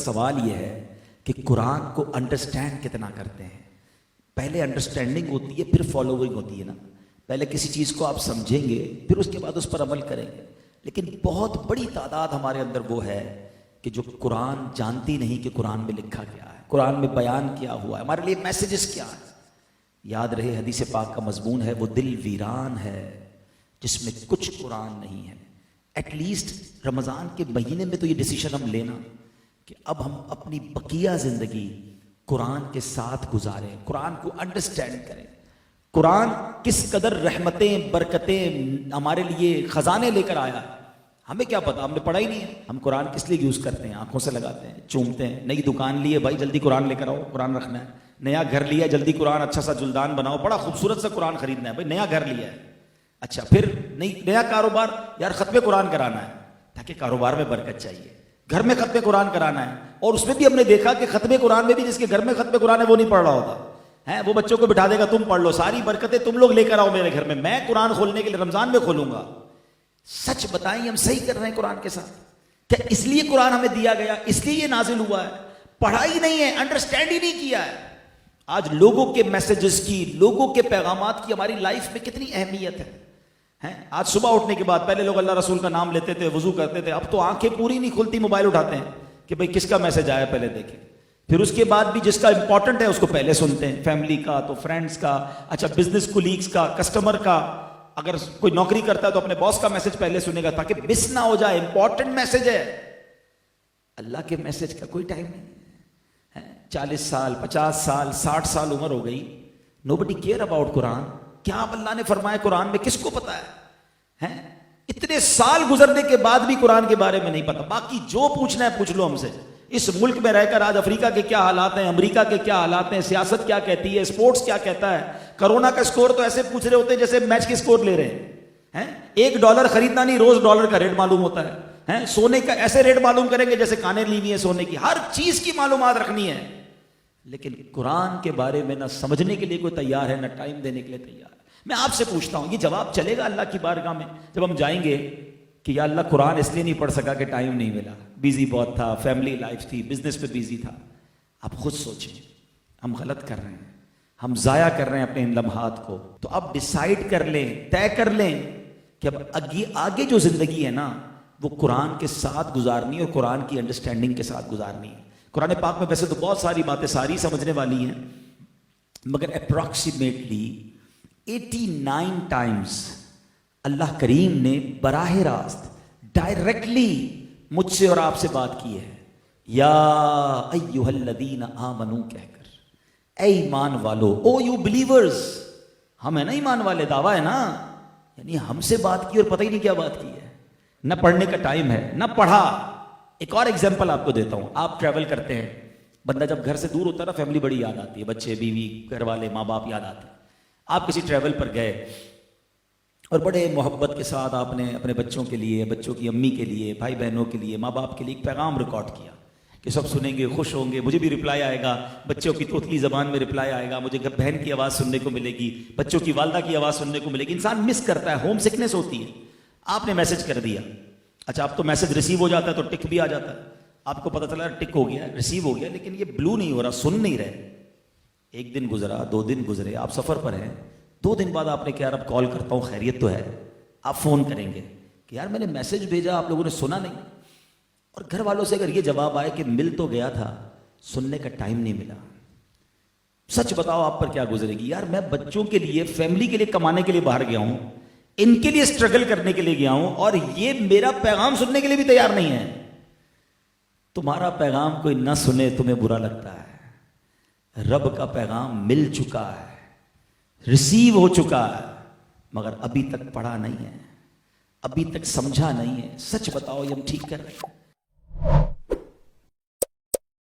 سوال یہ ہے کہ قرآن کو انڈرسٹینڈ کتنا کرتے ہیں. پہلے انڈرسٹینڈنگ ہوتی ہے، پھر فالوئنگ ہوتی ہے نا. پہلے کسی چیز کو آپ سمجھیں گے، پھر اس کے بعد اس پر عمل کریں گے. لیکن بہت بڑی تعداد ہمارے اندر وہ ہے کہ جو قرآن جانتی نہیں کہ قرآن میں لکھا کیا ہے، قرآن میں بیان کیا ہوا ہے، ہمارے لیے میسیجز کیا ہے. یاد رہے حدیث پاک کا مضمون ہے وہ دل ویران ہے جس میں کچھ قرآن نہیں ہے. ایٹ لیسٹ رمضان کے مہینے میں تو یہ ڈیسیشن ہم لینا کہ اب ہم اپنی بقیہ زندگی قرآن کے ساتھ گزاریں، قرآن کو انڈرسٹینڈ کریں. قرآن کس قدر رحمتیں برکتیں ہمارے لیے خزانے لے کر آیا. ہمیں کیا پتا، ہم نے پڑھا ہی نہیں ہے. ہم قرآن کس لیے یوز کرتے ہیں؟ آنکھوں سے لگاتے ہیں، چومتے ہیں. نئی دکان لی ہے بھائی، جلدی قرآن لے کر آؤ، قرآن رکھنا ہے. نیا گھر لیا، جلدی قرآن اچھا سا جلدان بناؤ، بڑا خوبصورت سا قرآن خریدنا ہے بھائی، نیا گھر لیا ہے. اچھا پھر نیا کاروبار، یار ختم قرآن کرانا ہے تاکہ کاروبار میں برکت چاہیے. گھر میں ختم قرآن کرانا ہے، اور اس میں بھی ہم نے دیکھا کہ ختم قرآن میں بھی جس کے گھر میں ختم قرآن ہے وہ نہیں پڑھ رہا ہوتا ہے. وہ بچوں کو بٹھا دے گا، تم پڑھ لو، ساری برکتیں تم لوگ لے کر آؤ میرے گھر میں قرآن کھولنے کے لیے رمضان میں کھولوں گا. سچ بتائیں ہم صحیح کر رہے ہیں قرآن کے ساتھ؟ کیا اس لیے قرآن ہمیں دیا گیا، اس لیے یہ نازل ہوا ہے؟ پڑھا ہی نہیں ہے، انڈرسٹینڈ ہی نہیں کیا ہے. آج لوگوں کے میسیجز کی، لوگوں کے پیغامات کی ہماری لائف میں کتنی اہمیت ہے. آج صبح اٹھنے کے بعد پہلے لوگ اللہ رسول کا نام لیتے تھے، وضو کرتے تھے، اب تو آنکھیں پوری نہیں کھلتی، موبائل اٹھاتے ہیں کہ بھئی کس کا میسج آیا پہلے دیکھیں. پھر اس کے بعد بھی جس کا امپورٹنٹ ہے اس کو پہلے سنتے ہیں، فیملی کا تو فرینڈس کا، اچھا بزنس کولیگز کا، کسٹمر کا. اگر کوئی نوکری کرتا ہے تو اپنے باس کا میسج پہلے سنے گا تاکہ مس نہ ہو جائے، امپورٹنٹ میسج ہے. اللہ کے میسج کا کوئی ٹائم نہیں ہے. 40 سال 50 سال 60 سال عمر ہو گئی، nobody care about قرآن. کیا اب اللہ نے فرمایا قرآن میں، کس کو پتا ہے؟ اتنے سال گزرنے کے بعد بھی قرآن کے بارے میں نہیں پتا. باقی جو پوچھنا ہے پوچھ لو ہم سے. اس ملک میں رہ کر آج افریقہ کے کیا حالات ہیں، امریکہ کے کیا حالات ہیں، سیاست کیا کہتی ہے، اسپورٹس کیا کہتا ہے. کرونا کا سکور تو ایسے پوچھ رہے ہوتے ہیں جیسے میچ کے سکور لے رہے ہیں. $1 خریدنا نہیں، روز ڈالر کا ریٹ معلوم ہوتا ہے. سونے کا ایسے ریٹ معلوم کریں گے جیسے کانیں لی ہوئی ہیں سونے کی. ہر چیز کی معلومات رکھنی ہے، لیکن قرآن کے بارے میں نہ سمجھنے کے لیے کوئی تیار ہے، نہ ٹائم دینے کے لیے تیار ہے. میں آپ سے پوچھتا ہوں، یہ جواب چلے گا اللہ کی بارگاہ میں جب ہم جائیں گے کہ یا اللہ قرآن اس لیے نہیں پڑھ سکا کہ ٹائم نہیں ملا، بیزی بہت تھا، فیملی لائف تھی، بزنس پہ بیزی تھا. آپ خود سوچیں، ہم غلط کر رہے ہیں، ہم ضائع کر رہے ہیں اپنے ان لمحات کو. تو اب ڈیسائیڈ کر لیں، طے کر لیں کہ اب آگے جو زندگی ہے نا وہ قرآن کے ساتھ گزارنی ہے اور قرآن کی انڈرسٹینڈنگ کے ساتھ گزارنی ہے. قرآن پاک میں ویسے تو بہت ساری باتیں ساری سمجھنے والی ہیں، مگر اپروکسیمیٹلی 89 ٹائمز اللہ کریم نے براہ راست ڈائریکٹلی مجھ سے اور آپ سے بات کی ہے. یا ایھا الذین آمنو کہہ کر، اے ایمان والو، او یو بلیورز. ہم ہیں نا ایمان والے، دعویٰ ہے نا، یعنی ہم سے بات کی اور پتہ ہی نہیں کیا بات کی ہے. نہ پڑھنے کا ٹائم ہے، نہ پڑھا. ایک اور ایگزامپل آپ کو دیتا ہوں. آپ ٹریول کرتے ہیں، بندہ جب گھر سے دور ہوتا ہے نا فیملی بڑی یاد آتی ہے، بچے بیوی گھر والے ماں باپ یاد آتے ہیں. آپ کسی ٹریول پر گئے اور بڑے محبت کے ساتھ آپ نے اپنے بچوں کے لیے، بچوں کی امی کے لیے، بھائی بہنوں کے لیے، ماں باپ کے لیے ایک پیغام ریکارڈ کیا کہ سب سنیں گے، خوش ہوں گے، مجھے بھی رپلائی آئے گا، بچوں کی توتلی زبان میں رپلائی آئے گا، مجھے بہن کی آواز سننے کو ملے گی، بچوں کی والدہ کی آواز سننے کو ملے گی. انسان مس کرتا ہے، ہوم سکنس ہوتی ہے. آپ نے میسج کر دیا، اچھا اب تو میسج ریسیو ہو جاتا ہے تو ٹک بھی آ جاتا ہے. آپ کو پتہ چلا ٹک ہو گیا، ریسیو ہو گیا، لیکن یہ بلو نہیں ہو رہا، سن نہیں رہے. ایک دن گزرا، 2 دن گزرے، آپ سفر پر ہیں. 2 دن بعد آپ نے کہا اب کال کرتا ہوں، خیریت تو ہے؟ آپ فون کریں گے کہ یار میں نے میسج بھیجا، آپ لوگوں نے سنا نہیں. اور گھر والوں سے اگر یہ جواب آئے کہ مل تو گیا تھا، سننے کا ٹائم نہیں ملا، سچ بتاؤ آپ پر کیا گزرے گی؟ یار میں بچوں کے لیے، فیملی کے لیے کمانے کے لیے باہر گیا ہوں، ان کے لیے سٹرگل کرنے کے لیے گیا ہوں، اور یہ میرا پیغام سننے کے لیے بھی تیار نہیں ہے. تمہارا پیغام کوئی نہ سنے تمہیں برا لگتا ہے. رب کا پیغام مل چکا ہے، ریسیو ہو چکا ہے، مگر ابھی تک پڑھا نہیں ہے، ابھی تک سمجھا نہیں ہے. سچ بتاؤ یہ ہم ٹھیک کر رہے ہیں؟